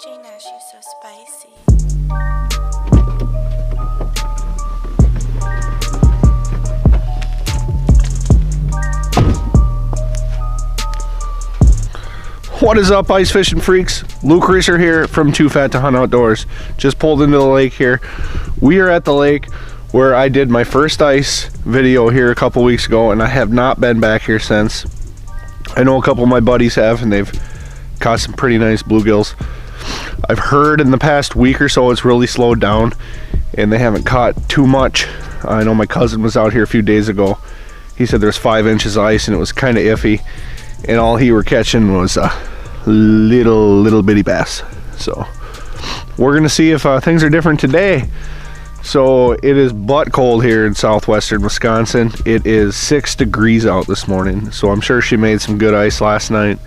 Gina, she's so spicy. What is up, ice fishing freaks? Luke Reeser here from Too Fat to Hunt Outdoors. Just pulled into the lake here. We are at the lake where I did my first ice video here a couple weeks ago, and I have not been back here since. I know a couple of my buddies have, and they've caught some pretty nice bluegills. I've heard in the past week or so it's really slowed down and they haven't caught too much. I know my cousin was out here a few days ago. He said there's 5 inches of ice and it was kind of iffy, and all he were catching was little bitty bass. So we're gonna see if things are different today. So it is butt cold here in southwestern Wisconsin. It is 6 degrees out this morning, so I'm sure she made some good ice last night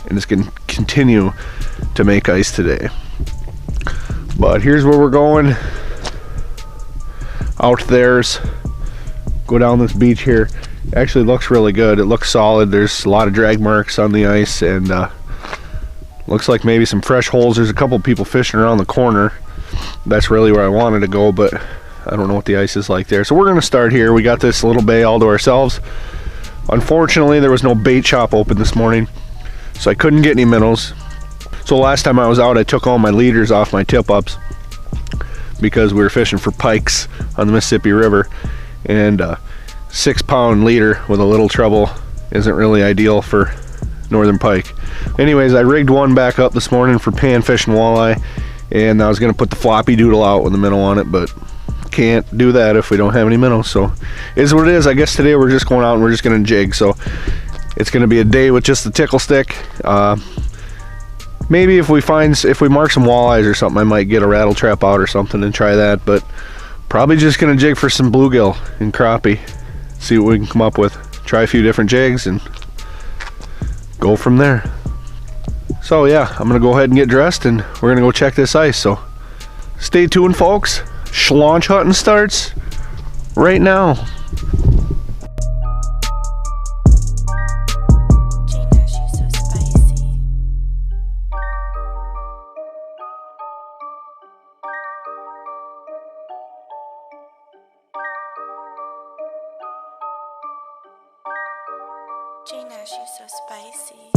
and it's gonna continue to make ice today. But here's where we're going. Out there's go down this beach here. Actually looks really good. It looks solid. There's a lot of drag marks on the ice, and looks like maybe some fresh holes. There's a couple people fishing around the corner. That's really where I wanted to go, but I don't know what the ice is like there. So we're gonna start here. We got this little bay all to ourselves. Unfortunately, there was no bait shop open this morning, so I couldn't get any minnows. So last time I was out, I took all my leaders off my tip-ups because we were fishing for pikes on the Mississippi River, and 6-pound leader with a little treble isn't really ideal for northern pike. Anyways, I rigged one back up this morning for panfish and walleye, and I was gonna put the floppy doodle out with a minnow on it, but can't do that if we don't have any minnows. So it is what it is. I guess today we're just going out and we're just gonna jig. So it's gonna be a day with just the tickle stick. Maybe if we mark some walleyes or something, I might get a rattle trap out or something and try that, but probably just gonna jig for some bluegill and crappie, see what we can come up with. Try a few different jigs and go from there. So yeah, I'm gonna go ahead and get dressed and we're gonna go check this ice. So stay tuned, folks. Schlaunch hunting starts right now. Gina, she's so spicy. Gina, she's so spicy.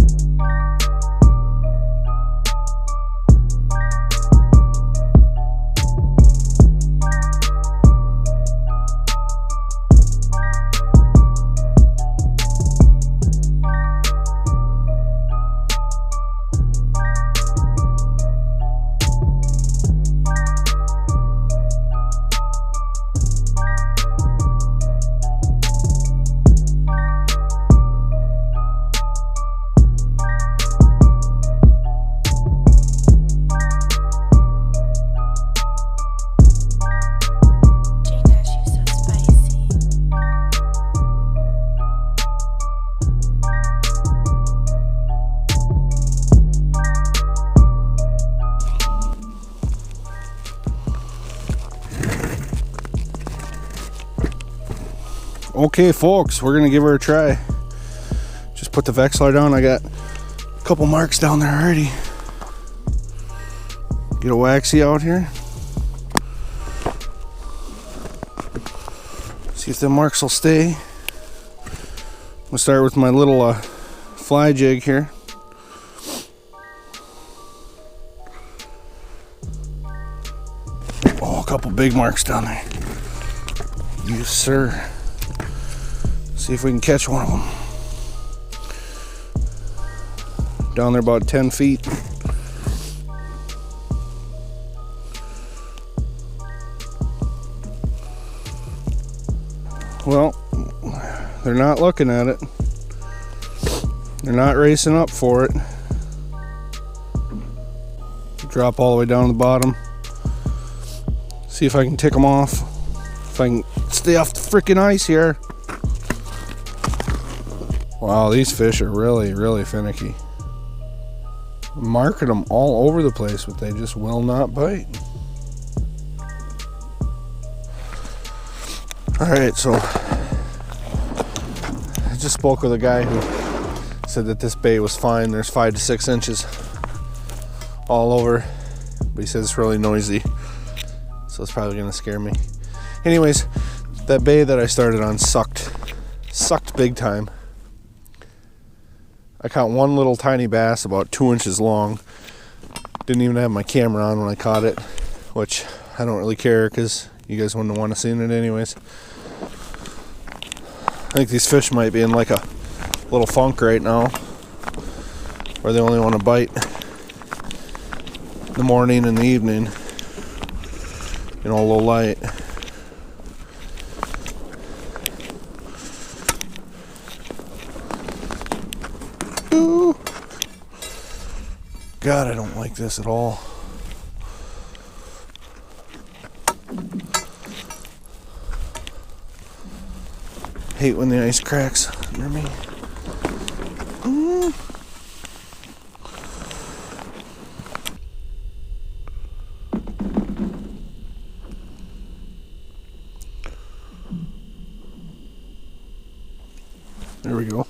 Okay, folks, we're gonna give her a try. Just put the Vexlar down. I got a couple marks down there already. Get a waxy out here. See if the marks will stay. I'm gonna start with my little fly jig here. Oh, a couple big marks down there. Yes, sir. See if we can catch one of them. Down there about 10 feet. Well, they're not looking at it. They're not racing up for it. Drop all the way down to the bottom. See if I can tick them off. If I can stay off the freaking ice here. Wow, these fish are really finicky. I'm marking them all over the place, but they just will not bite. Alright, so I just spoke with a guy who said that this bait was fine. There's 5 to 6 inches all over but he says it's really noisy, so it's probably gonna scare me. Anyways, that bay that I started on sucked big time. I caught one little tiny bass about 2 inches long. Didn't even have my camera on when I caught it, which I don't really care because you guys wouldn't want to see it anyways. I think these fish might be in like a little funk right now, where they only want to bite in the morning and the evening, you know, low light. Ooh. God, I don't like this at all. Hate when the ice cracks under me. There we go.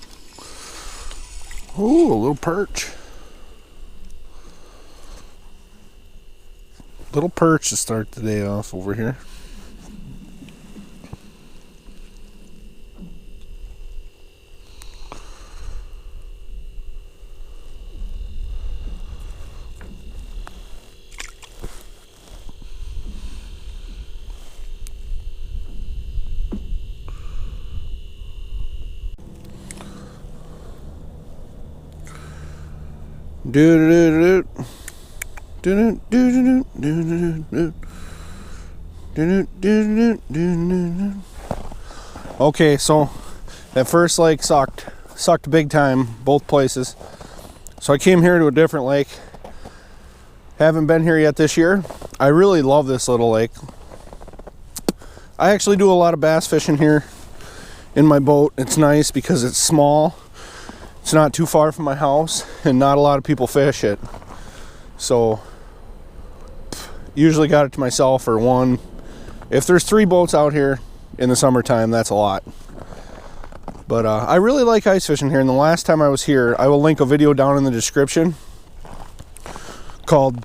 Ooh, a little perch. Little perch to start the day off over here. Okay, so that first lake sucked big time, both places. So I came here to a different lake. Haven't been here yet this year. I really love this little lake. I actually do a lot of bass fishing here in my boat. It's nice because it's small. It's not too far from my house, and not a lot of people fish it. So, usually got it to myself or one. If there's 3 boats out here in the summertime, that's a lot. But I really like ice fishing here, and the last time I was here, I will link a video down in the description called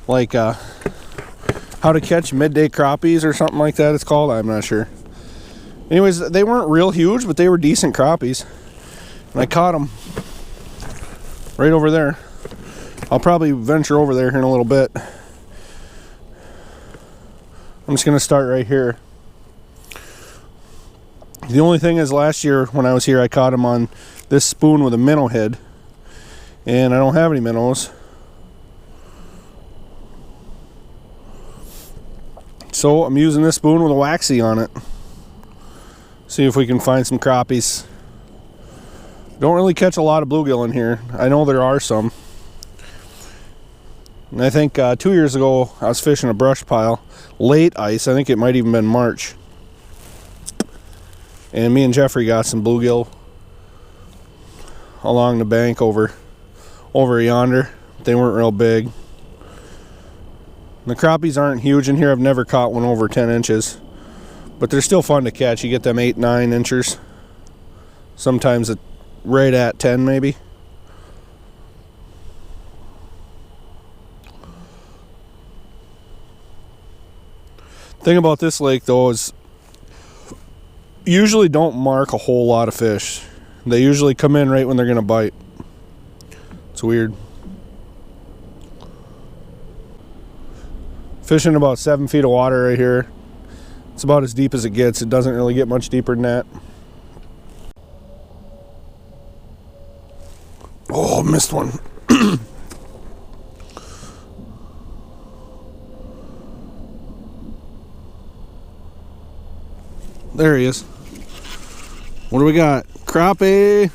like how to catch midday crappies or something like that it's called. I'm not sure. Anyways, they weren't real huge, but they were decent crappies. And I caught them right over there. I'll probably venture over there here in a little bit. I'm just going to start right here. The only thing is, last year when I was here, I caught them on this spoon with a minnow head. And I don't have any minnows. So I'm using this spoon with a waxy on it. See if we can find some crappies. Don't really catch a lot of bluegill in here. I know there are some. And I think 2 years ago I was fishing a brush pile, late ice. I think it might even been March. And me and Jeffrey got some bluegill along the bank over yonder. They weren't real big. The crappies aren't huge in here. I've never caught one over 10 inches. But they're still fun to catch. You get them 8-9 inchers. Sometimes right at 10 maybe. Thing about this lake though is usually don't mark a whole lot of fish. They usually come in right when they're gonna bite. It's weird. Fishing about 7 feet of water right here. It's about as deep as it gets. It doesn't really get much deeper than that. Oh, missed one. There he is. What do we got? Crappie!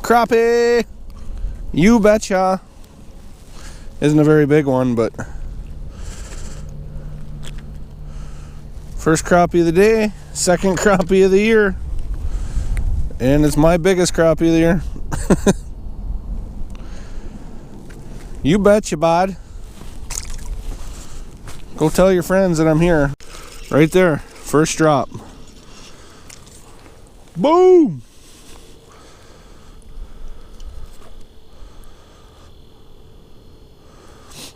Crappie! You betcha! Isn't a very big one, but first crappie of the day, second crappie of the year, and it's my biggest crappie of the year. You betcha, bud. Go tell your friends that I'm here. Right there, first drop. Boom!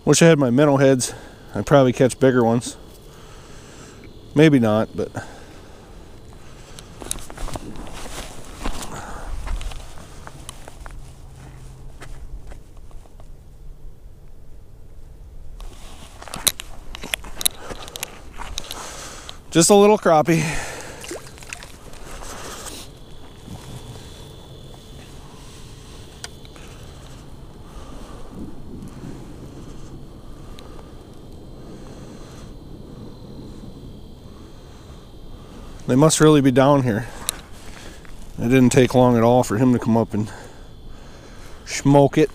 Wish I had my minnow heads. I'd probably catch bigger ones. Maybe not, but just a little crappie. They must really be down here. It didn't take long at all for him to come up and smoke it.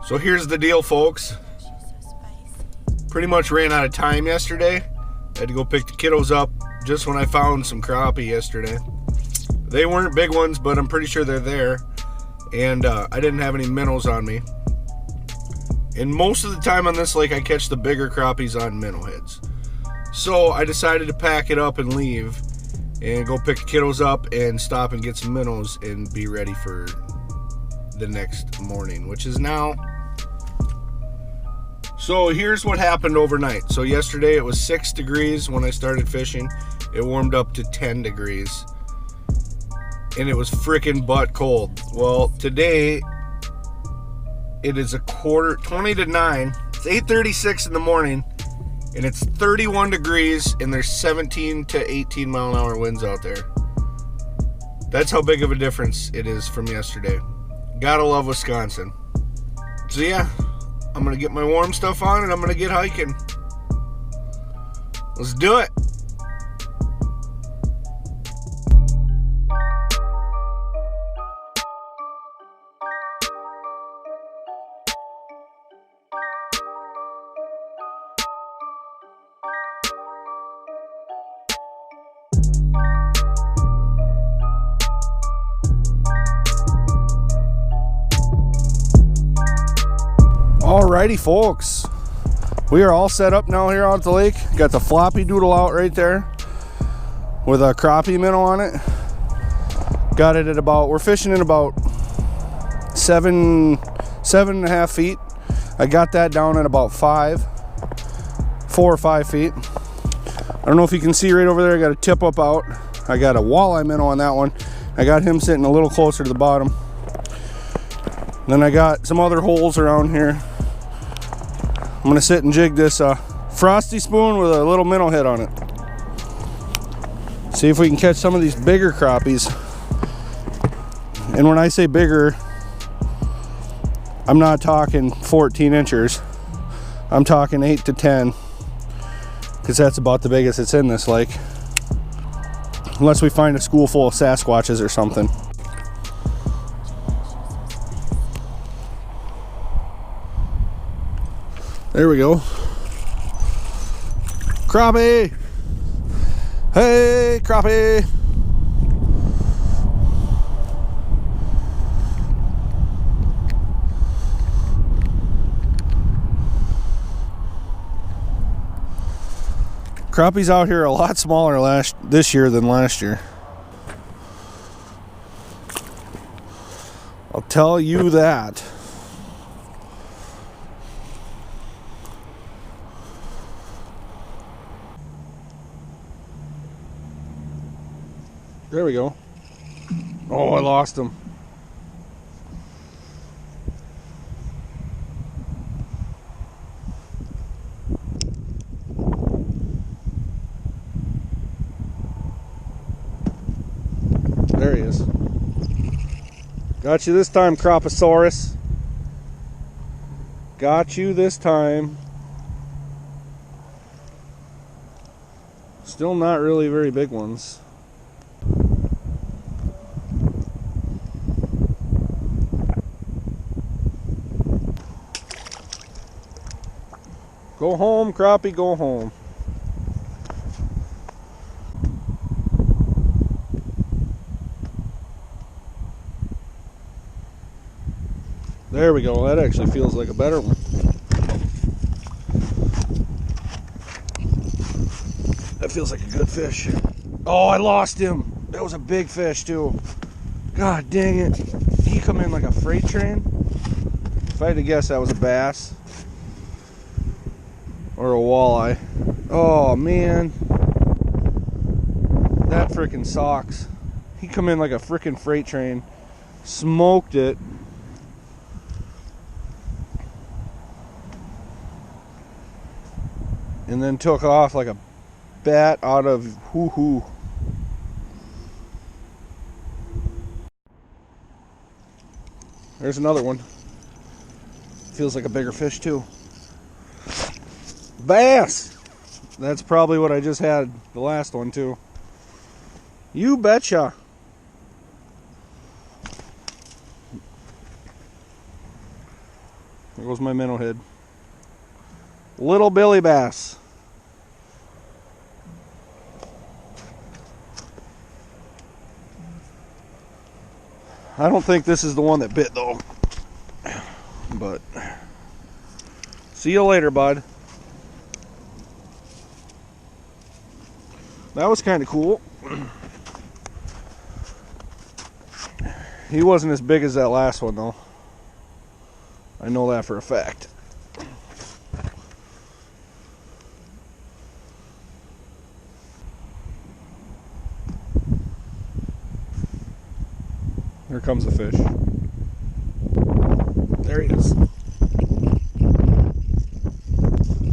So here's the deal, folks. Pretty much ran out of time yesterday. I had to go pick the kiddos up just when I found some crappie yesterday. They weren't big ones, but I'm pretty sure they're there. And I didn't have any minnows on me. And most of the time on this lake, I catch the bigger crappies on minnow heads. So I decided to pack it up and leave and go pick the kiddos up and stop and get some minnows and be ready for the next morning, which is now. So here's what happened overnight. So yesterday it was 6 degrees when I started fishing. It warmed up to 10 degrees. And it was freaking butt cold. Well, today it is 20 to 9. It's 8:36 in the morning and it's 31 degrees and there's 17 to 18 mile an hour winds out there. That's how big of a difference it is from yesterday. Gotta love Wisconsin. So yeah, I'm gonna get my warm stuff on and I'm gonna get hiking. Let's do it. Alrighty, folks, we are all set up now here out at the lake. Got the floppy doodle out right there with a crappie minnow on it. Got it at about, we're fishing in about 7.5 feet. I got that down at about 4 or 5 feet. I don't know if you can see right over there, I got a tip up out. I got a walleye minnow on that one. I got him sitting a little closer to the bottom. Then I got some other holes around here. I'm gonna sit and jig this Frostee Spoon with a little minnow head on it. See if we can catch some of these bigger crappies. And when I say bigger, I'm not talking 14 inches. I'm talking 8 to 10, because that's about the biggest it's in this lake. Unless we find a school full of Sasquatches or something. There we go. Crappie! Hey, crappie! Crappies out here are a lot smaller this year than last year. I'll tell you that. There we go. Oh, I lost him. There he is. Got you this time, Cropposaurus. Got you this time. Still not really very big ones. Go home, crappie, go home. There we go. That actually feels like a better one. That feels like a good fish. Oh, I lost him. That was a big fish too. God dang it. He come in like a freight train. If I had to guess, that was a bass. Or a walleye. Oh man. That freaking sucks. He come in like a freaking freight train. Smoked it. And then took off like a bat out of hoo-hoo. There's another one. Feels like a bigger fish too. Bass! That's probably what I just had the last one too. You betcha. There goes my minnow head. Little Billy bass. I don't think this is the one that bit though. But see you later, bud. That was kind of cool. He wasn't as big as that last one though. I know that for a fact. Here comes the fish. There he is.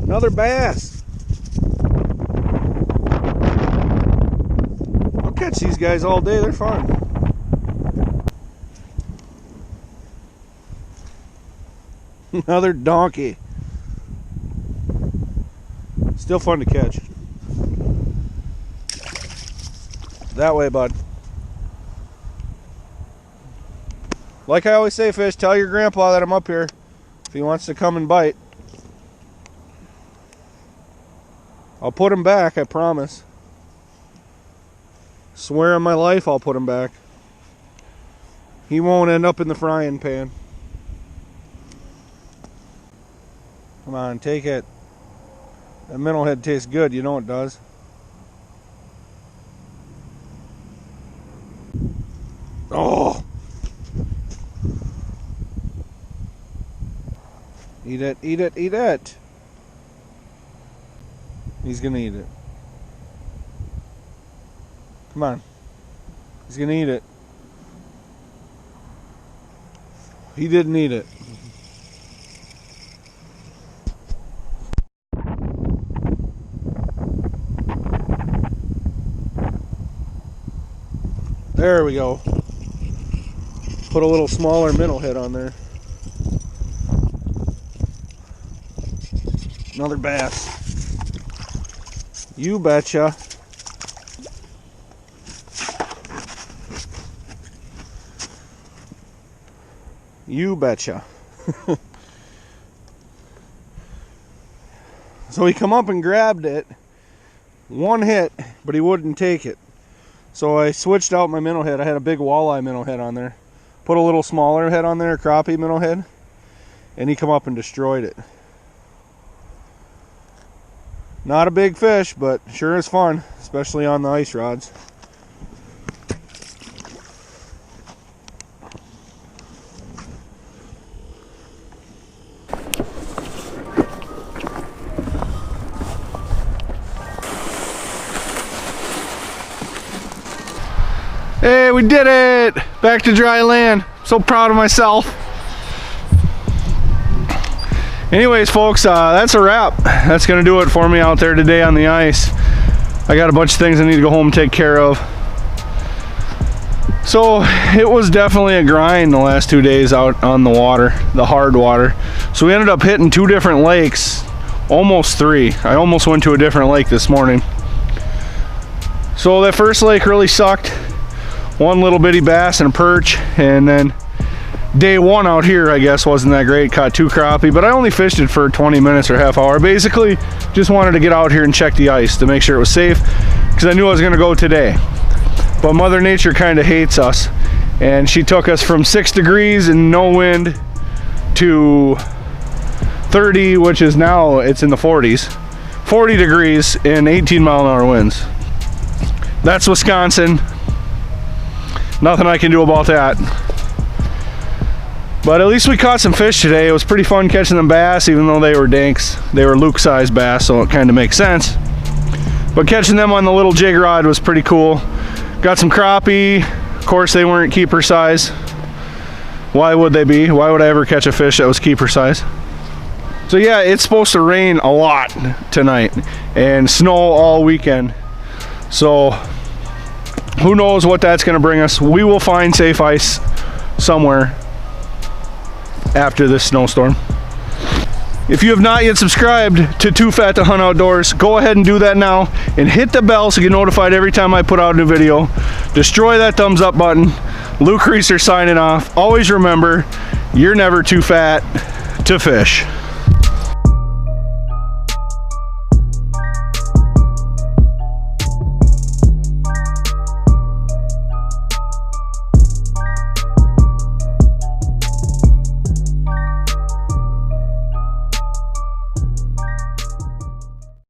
Another bass. I'll catch these guys all day, they're fun. Another donkey. Still fun to catch. That way, bud. Like I always say, fish, tell your grandpa that I'm up here if he wants to come and bite. I'll put him back, I promise. Swear on my life I'll put him back. He won't end up in the frying pan. Come on, take it. That minnow head tastes good, you know it does. Oh! Eat it, eat it, eat it! He's gonna eat it. Come on. He's gonna eat it. He didn't eat it. There we go. Put a little smaller minnow head on there. Another bass. You betcha. You betcha. So he come up and grabbed it. One hit, but he wouldn't take it. So I switched out my minnow head. I had a big walleye minnow head on there. Put a little smaller head on there, a crappie minnow head. And he come up and destroyed it. Not a big fish, but sure is fun, especially on the ice rods. Hey, we did it! Back to dry land. So proud of myself. Anyways, folks, that's a wrap. That's gonna do it for me out there today on the ice. I got a bunch of things I need to go home and take care of. So it was definitely a grind the last 2 days out on the water, the hard water. So we ended up hitting 2 different lakes, almost 3. I almost went to a different lake this morning. So that first lake really sucked. 1 little bitty bass and a perch, and then day 1 out here, I guess, wasn't that great. Caught 2 crappie, but I only fished it for 20 minutes or half hour. Basically, just wanted to get out here and check the ice to make sure it was safe, because I knew I was going to go today. But Mother Nature kind of hates us, and she took us from 6 degrees and no wind to 30, which is now it's in the 40s. 40 degrees and 18-mile-an-hour winds. That's Wisconsin. Nothing I can do about that. But at least we caught some fish today. It was pretty fun catching them bass, even though they were dinks. They were Luke-sized bass, so it kind of makes sense. But catching them on the little jig rod was pretty cool. Got some crappie. Of course, they weren't keeper size. Why would they be? Why would I ever catch a fish that was keeper size? So yeah, it's supposed to rain a lot tonight and snow all weekend. So who knows what that's going to bring us. We will find safe ice somewhere after this snowstorm. If you have not yet subscribed to Too Fat to Hunt Outdoors, go ahead and do that now and hit the bell so you get notified every time I put out a new video. Destroy that thumbs up button. Luke Reeser signing off. Always remember, you're never too fat to fish.